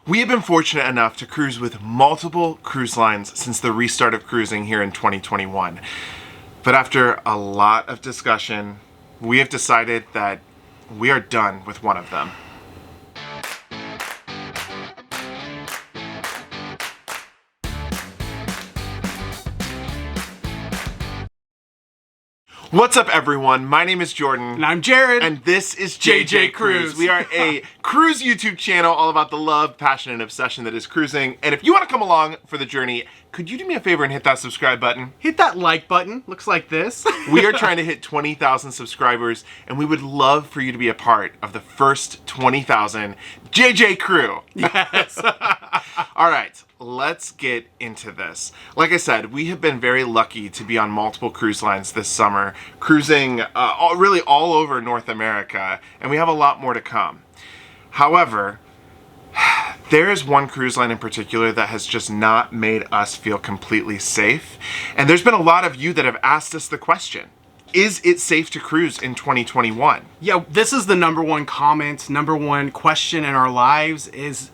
We have been fortunate enough to cruise with multiple cruise lines since the restart of cruising here in 2021. But after a lot of discussion, we have decided that we are done with one of them. What's up, everyone? My name is Jordan. And I'm Jared. And this is JJ Cruise. We are a cruise YouTube channel all about the love, passion, and obsession that is cruising. And if you want to come along for the journey, could you do me a favor and hit that subscribe button? Hit that like button. Looks like this. We are trying to hit 20,000 subscribers, and we would love for you to be a part of the first 20,000 JJ Crew. Yes. All right, let's get into this. Like I said, we have been very lucky to be on multiple cruise lines this summer, cruising really all over North America, and we have a lot more to come. However, there is one cruise line in particular that has just not made us feel completely safe. And there's been a lot of you that have asked us the question, is it safe to cruise in 2021? Yeah, this is the number one comment, number one question in our lives is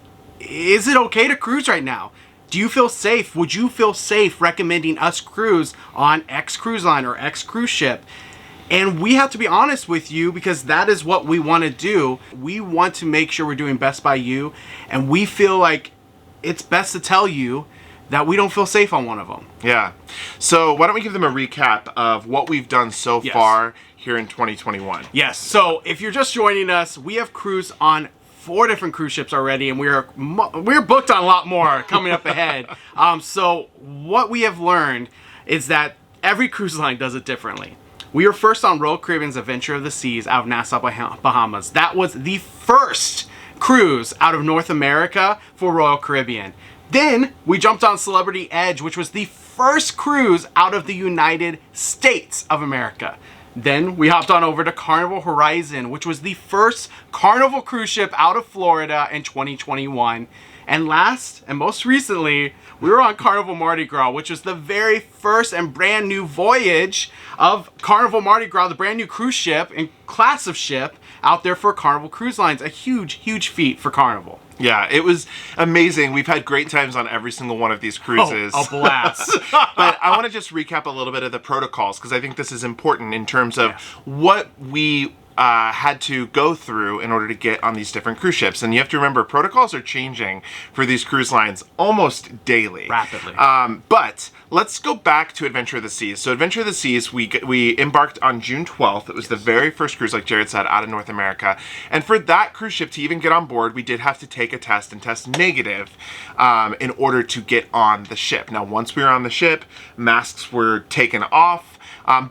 it okay to cruise right now? Do you feel safe? Would you feel safe recommending us cruise on X cruise line or X cruise ship? And we have to be honest with you because that is what we want to do. We want to make sure we're doing best by you. And we feel like it's best to tell you that we don't feel safe on one of them. Yeah. So why don't we give them a recap of what we've done so far here in 2021. Yes. So if you're just joining us, we have cruised on 4 different cruise ships already, and we're booked on a lot more coming up ahead. So what we have learned is that every cruise line does it differently. We were first on Royal Caribbean's Adventure of the Seas out of Nassau, Bahamas. That was the first cruise out of North America for Royal Caribbean. Then we jumped on Celebrity Edge, which was the first cruise out of the United States of America. Then we hopped on over to Carnival Horizon, which was the first Carnival cruise ship out of Florida in 2021. And last and most recently, we were on Carnival Mardi Gras, which was the very first and brand new voyage of Carnival Mardi Gras, the brand new cruise ship and class of ship out there for Carnival Cruise Lines. A huge, huge feat for Carnival. Yeah, it was amazing. We've had great times on every single one of these cruises. Oh, a blast. But I want to just recap a little bit of the protocols because I think this is important in terms of what we had to go through in order to get on these different cruise ships. And you have to remember, protocols are changing for these cruise lines almost daily. Rapidly. But let's go back to Adventure of the Seas. So Adventure of the Seas, we embarked on June 12th. It was the very first cruise, like Jared said, out of North America. And for that cruise ship to even get on board, we did have to take a test and test negative in order to get on the ship. Now, once we were on the ship, masks were taken off,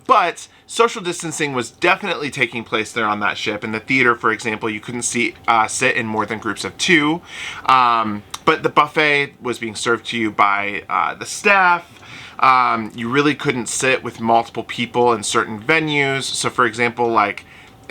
but social distancing was definitely taking place there on that ship. In the theater, for example, you couldn't sit in more than groups of 2. But the buffet was being served to you by the staff. You really couldn't sit with multiple people in certain venues. So for example, like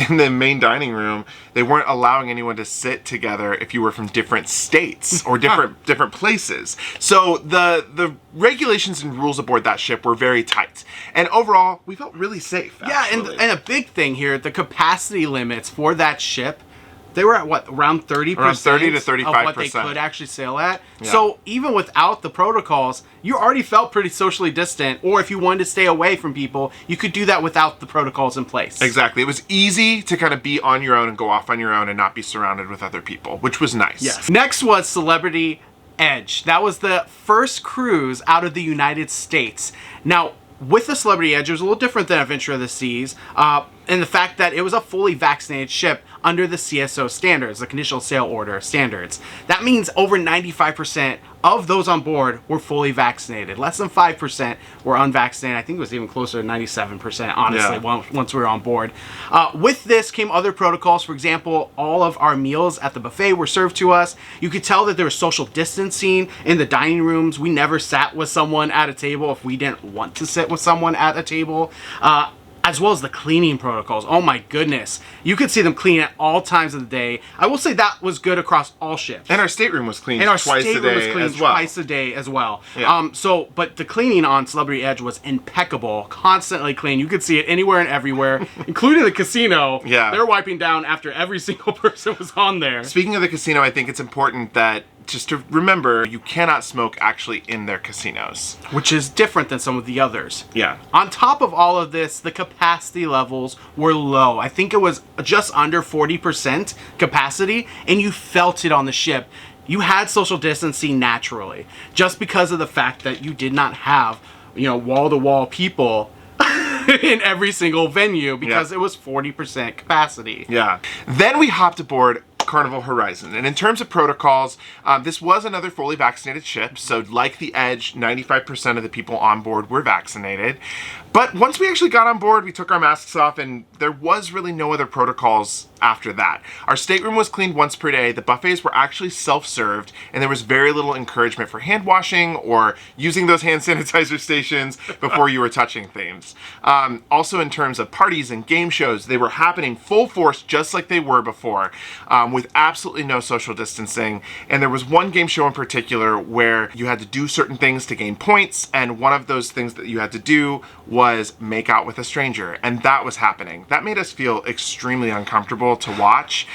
in the main dining room, they weren't allowing anyone to sit together if you were from different states or different places. So the regulations and rules aboard that ship were very tight. And overall, we felt really safe, actually. Yeah, and a big thing here, the capacity limits for that ship, they were at what, around 30%? Around 30 to 35%. Of what they could actually sail at. Yeah. So even without the protocols, you already felt pretty socially distant, or if you wanted to stay away from people, you could do that without the protocols in place. Exactly. It was easy to kind of be on your own and go off on your own and not be surrounded with other people, which was nice. Yes. Next was Celebrity Edge. That was the first cruise out of the United States. Now, with the Celebrity Edge, it was a little different than Adventure of the Seas, in the fact that it was a fully vaccinated ship under the CSO standards, the Conditional Sail Order standards. That means over 95% of those on board were fully vaccinated. Less than 5% were unvaccinated. I think it was even closer to 97%, honestly, once we were on board. With this came other protocols. For example, all of our meals at the buffet were served to us. You could tell that there was social distancing in the dining rooms. We never sat with someone at a table if we didn't want to sit with someone at a table. As well as the cleaning protocols. Oh my goodness. You could see them clean at all times of the day. I will say that was good across all ships. And our stateroom was cleaned twice a day as well. Twice a day as well. Yeah. But the cleaning on Celebrity Edge was impeccable. Constantly clean. You could see it anywhere and everywhere, including the casino. Yeah. They're wiping down after every single person was on there. Speaking of the casino, I think it's important that just to remember, you cannot smoke actually in their casinos. Which is different than some of the others. Yeah. On top of all of this, the capacity levels were low. I think it was just under 40% capacity, and you felt it on the ship. You had social distancing naturally, just because of the fact that you did not have, wall-to-wall people in every single venue, because it was 40% capacity. Yeah. Then we hopped aboard Carnival Horizon. And in terms of protocols, this was another fully vaccinated ship. So like the Edge, 95% of the people on board were vaccinated. But once we actually got on board, we took our masks off, and there was really no other protocols after that. Our stateroom was cleaned once per day. The buffets were actually self-served, and there was very little encouragement for hand washing or using those hand sanitizer stations before you were touching things. Also, in terms of parties and game shows, they were happening full force just like they were before, with absolutely no social distancing. And there was one game show in particular where you had to do certain things to gain points, and one of those things that you had to do was make out with a stranger, and that was happening. That made us feel extremely uncomfortable to watch,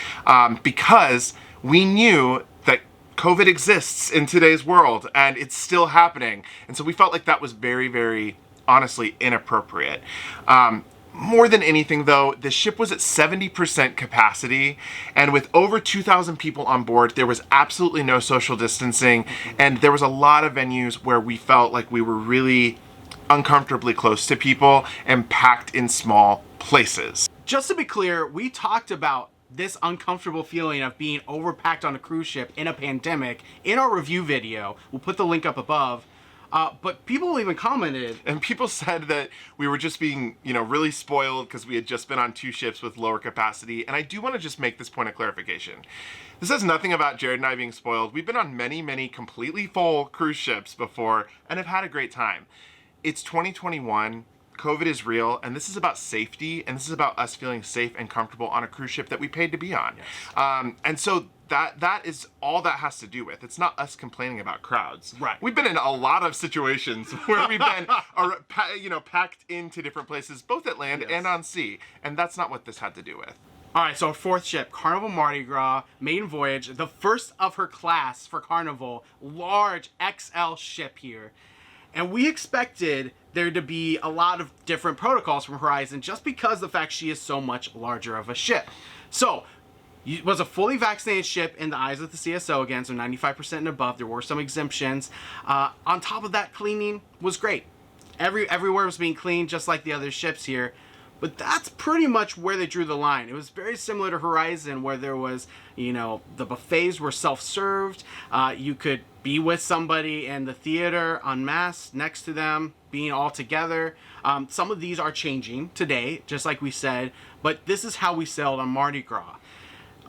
because we knew that COVID exists in today's world and it's still happening, and so we felt like that was very, very honestly inappropriate. More than anything though, the ship was at 70% capacity, and with over 2,000 people on board, there was absolutely no social distancing, and there was a lot of venues where we felt like we were really uncomfortably close to people and packed in small places. Just to be clear, we talked about this uncomfortable feeling of being overpacked on a cruise ship in a pandemic in our review video. We'll put the link up above. But people even commented. And people said that we were just being, really spoiled because we had just been on 2 ships with lower capacity. And I do want to just make this point of clarification. This has nothing about Jared and I being spoiled. We've been on many, many completely full cruise ships before and have had a great time. It's 2021, COVID is real, and this is about safety, and this is about us feeling safe and comfortable on a cruise ship that we paid to be on. Yes. And so that is all that has to do with. It's not us complaining about crowds. Right. We've been in a lot of situations where we've been, packed into different places, both at land and on sea, and that's not what this had to do with. All right, so our 4th ship, Carnival Mardi Gras, maiden voyage, the first of her class for Carnival, large XL ship here. And we expected there to be a lot of different protocols from Horizon just because of the fact she is so much larger of a ship. So, it was a fully vaccinated ship in the eyes of the CSO again, so 95% and above. There were some exemptions. On top of that, cleaning was great. Everywhere was being cleaned just like the other ships here. But that's pretty much where they drew the line. It was very similar to Horizon, where there was, the buffets were self-served. You could be with somebody in the theater, unmasked, next to them, being all together. Some of these are changing today, just like we said, but this is how we sailed on Mardi Gras.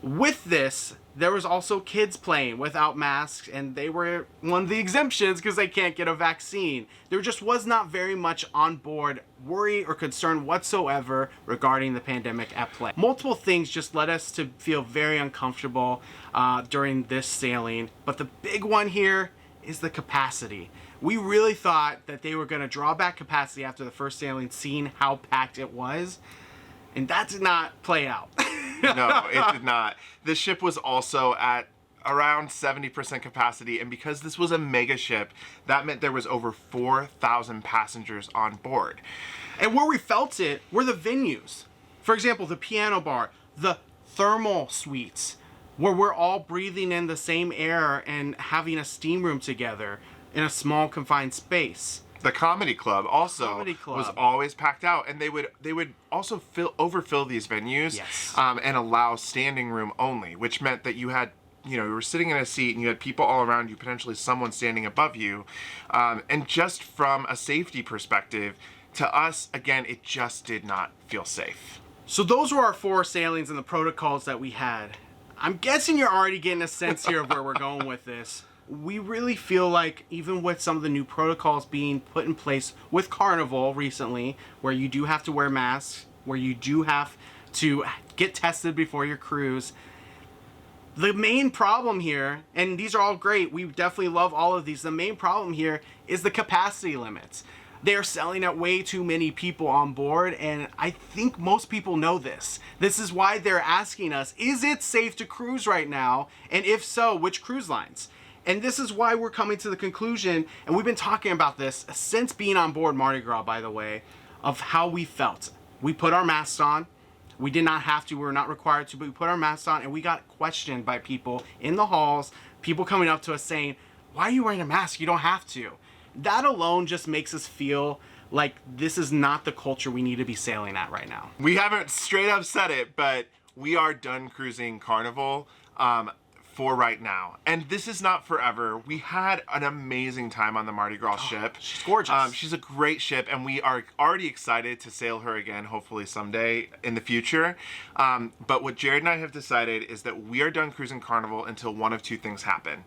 With this, there was also kids playing without masks, and they were one of the exemptions because they can't get a vaccine. There just was not very much on board worry or concern whatsoever regarding the pandemic at play. Multiple things just led us to feel very uncomfortable during this sailing, but the big one here is the capacity. We really thought that they were going to draw back capacity after the first sailing, seeing how packed it was, and that did not play out. No, it did not. The ship was also at around 70% capacity, and because this was a mega ship, that meant there was over 4,000 passengers on board. And where we felt it were the venues. For example, the piano bar, the thermal suites, where we're all breathing in the same air and having a steam room together in a small confined space. The comedy club also was always packed out, and they would also overfill these venues, yes, and allow standing room only, which meant that you had, you were sitting in a seat and you had people all around you, potentially someone standing above you, and just from a safety perspective, to us, again, it just did not feel safe. So those were our 4 sailings and the protocols that we had. I'm guessing you're already getting a sense here of where we're going with this. We really feel like, even with some of the new protocols being put in place with Carnival recently, where you do have to wear masks, where you do have to get tested before your cruise, the main problem here, and these are all great, we definitely love all of these, the main problem here is the capacity limits. They are selling at way too many people on board, and I think most people know this. This is why they're asking us, is it safe to cruise right now? And if so, which cruise lines? And this is why we're coming to the conclusion, and we've been talking about this since being on board Mardi Gras, by the way, of how we felt. We put our masks on. We did not have to, we were not required to, but we put our masks on, and we got questioned by people in the halls, people coming up to us saying, why are you wearing a mask? You don't have to. That alone just makes us feel like this is not the culture we need to be sailing at right now. We haven't straight up said it, but we are done cruising Carnival for right now. And this is not forever. We had an amazing time on the Mardi Gras ship. She's gorgeous. She's a great ship, and we are already excited to sail her again, hopefully someday in the future. But what Jared and I have decided is that we are done cruising Carnival until one of two things happen.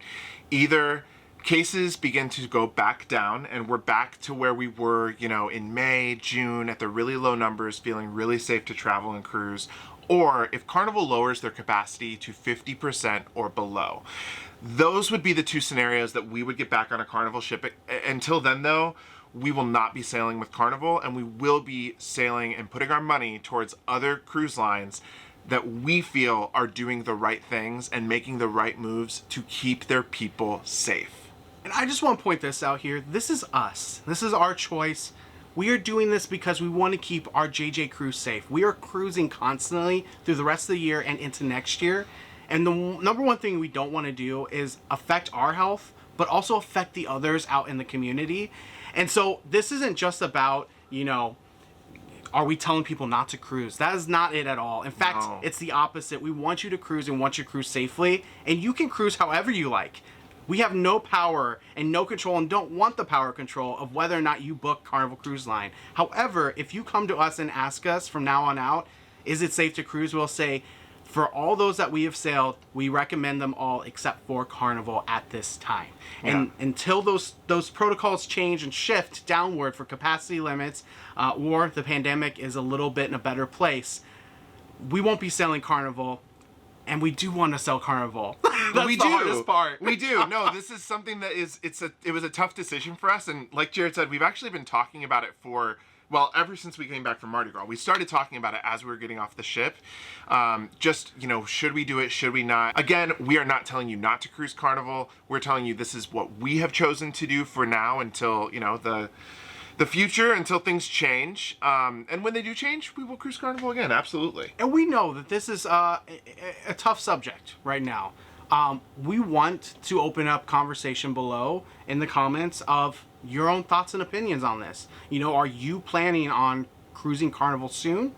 Either cases begin to go back down and we're back to where we were, you know, in May, June, at the really low numbers, feeling really safe to travel and cruise, or if Carnival lowers their capacity to 50% or below. Those would be the two scenarios that we would get back on a Carnival ship. Until then, though, we will not be sailing with Carnival, and we will be sailing and putting our money towards other cruise lines that we feel are doing the right things and making the right moves to keep their people safe. And I just want to point this out here. This is us. This is our choice. We are doing this because we want to keep our JJ crew safe. We are cruising constantly through the rest of the year and into next year. And the number one thing we don't want to do is affect our health, but also affect the others out in the community. And so this isn't just about, you know, are we telling people not to cruise? That is not it at all. In fact, No. It's the opposite. We want you to cruise and want you to cruise safely. And you can cruise however you like. We have no power and no control, and don't want the power control of whether or not you book Carnival Cruise Line. However, if you come to us and ask us from now on out, is it safe to cruise? We'll say, for all those that we have sailed, we recommend them all except for Carnival at this time. And until those protocols change and shift downward for capacity limits, or the pandemic is a little bit in a better place, we won't be sailing Carnival. And we do want to sell Carnival. That's we the do. hardest part. We do. No, this is something that it was a tough decision for us. And like Jared said, we've actually been talking about it well, ever since we came back from Mardi Gras. We started talking about it as we were getting off the ship. Just, you know, should we do it? Should we not? Again, we are not telling you not to cruise Carnival. We're telling you this is what we have chosen to do for now until, you know, the future, until things change. And when they do change, we will cruise Carnival again. Absolutely. And we know that this is a tough subject right now. We want to open up conversation below in the comments of your own thoughts and opinions on this. You know, are you planning on cruising Carnival soon?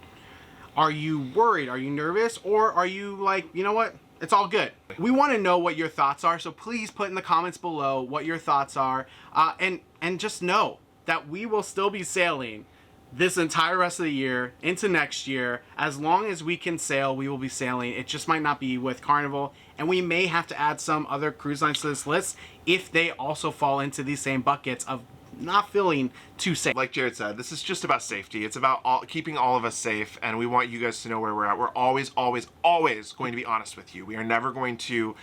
Are you worried? Are you nervous? Or are you like, you know what? It's all good. We want to know what your thoughts are. So please put in the comments below what your thoughts are. And just know that we will still be sailing this entire rest of the year into next year. As long as we can sail, we will be sailing. It just might not be with Carnival, and we may have to add some other cruise lines to this list if they also fall into these same buckets of not feeling too safe. Like Jared said, this is just about safety. It's about keeping all of us safe, and we want you guys to know where we're at. We're always, always, always going to be honest with you. We are never going to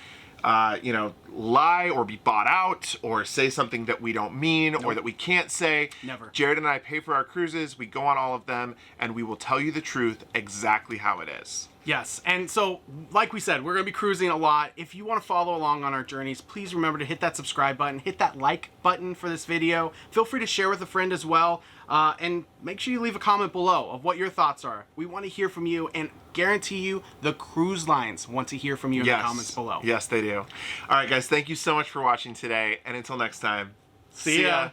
you know, lie or be bought out or say something that we don't mean or that we can't say. Never. Jared and I pay for our cruises. We go on all of them, and we will tell you the truth exactly how it is. Yes, and so, like we said, we're going to be cruising a lot. If you want to follow along on our journeys, please remember to hit that subscribe button, hit that like button for this video. Feel free to share with a friend as well, and make sure you leave a comment below of what your thoughts are. We want to hear from you, and guarantee you the cruise lines want to hear from you in the comments below. Yes, they do. All right, guys, thank you so much for watching today, and until next time, See ya.